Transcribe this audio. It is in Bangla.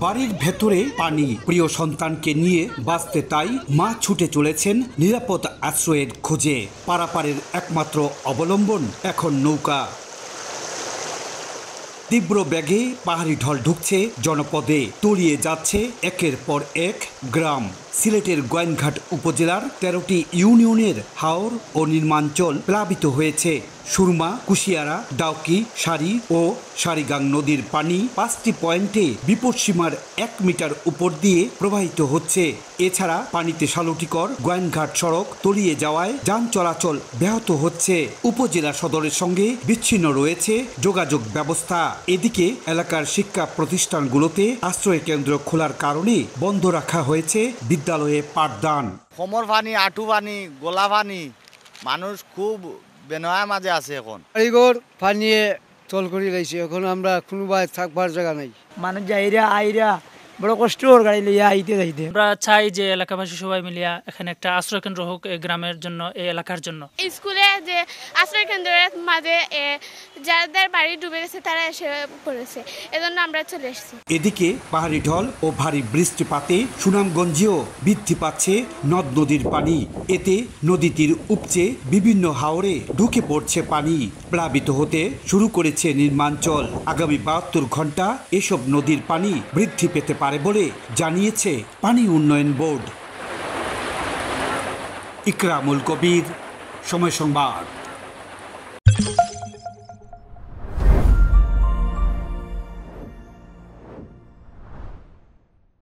বাড়ির ভেতরে পানি, প্রিয় সন্তানকে নিয়ে বাঁচতে তাই মা ছুটে চলেছেন নিরাপদ আশ্রয়ের খোঁজে। পারাপারের একমাত্র অবলম্বন এখন নৌকা। তীব্র বেগে পাহাড়ি ঢল ঢুকছে জনপদে, তলিয়ে যাচ্ছে একের পর এক গ্রাম। সিলেটের গোয়াইনঘাট উপজেলার 13টি ইউনিয়নের হাওর ও নির্মাঞ্চল প্লাবিত হয়েছে। সুরমা, কুশিয়ারা, ডাউকি, সারি ও সারিগাং নদীর পানি 5টি পয়েন্টে বিপদসীমার 1 মিটার উপর দিয়ে প্রবাহিত হচ্ছে। এছাড়া পানিতে শালুটিকর গোয়াইনঘাট সড়ক তলিয়ে যাওয়ায় যান চলাচল ব্যাহত হচ্ছে। উপজেলা সদরের সঙ্গে বিচ্ছিন্ন রয়েছে যোগাযোগ ব্যবস্থা। এদিকে এলাকার শিক্ষা প্রতিষ্ঠানগুলোতে আশ্রয় কেন্দ্র খোলার কারণে বন্ধ রাখা হয়েছে বিদ্যালয়ে পাঠদান। কোমর পানি, আঁটু পানি, গোলা পানি, মানুষ খুব বেনয়া মাঝে আছে। এখন কারিগর পানিয়ে তল করে রয়েছে। এখন আমরা কোনো থাকবার জায়গা নাই। মানুষ যাইরা আইরা বড় কষ্ট ওর গাড়ি লইয়া আইতে যাইতে। আমরা চাই যে এলাকাবাসী সবাই মিলিয়া এখানে একটা আশ্রয় কেন্দ্র হোক এই গ্রামের জন্য, এই এলাকার জন্য। স্কুলে যে আশ্রয় কেন্দ্রের মাঝে যাদের বাড়ি ডুবে গেছে তারা এসে পড়েছে, এজন্য আমরা চলে এসেছি। এদিকে পাহাড়ি ঢল ও ভারী বৃষ্টিপাতে সুনামগঞ্জেও বৃদ্ধি পাচ্ছে নদ নদীর পানি। এতে নদী তীর উপচে বিভিন্ন হাওরে ঢুকে পড়ছে পানি। প্লাবিত হতে শুরু করেছে নির্মাঞ্চল। আগামী 72 ঘন্টা এসব নদীর পানি বৃদ্ধি পেতে পারে বলে জানিয়েছে পানি উন্নয়ন বোর্ড। ইকরামুল কবির, সময় সংবাদ।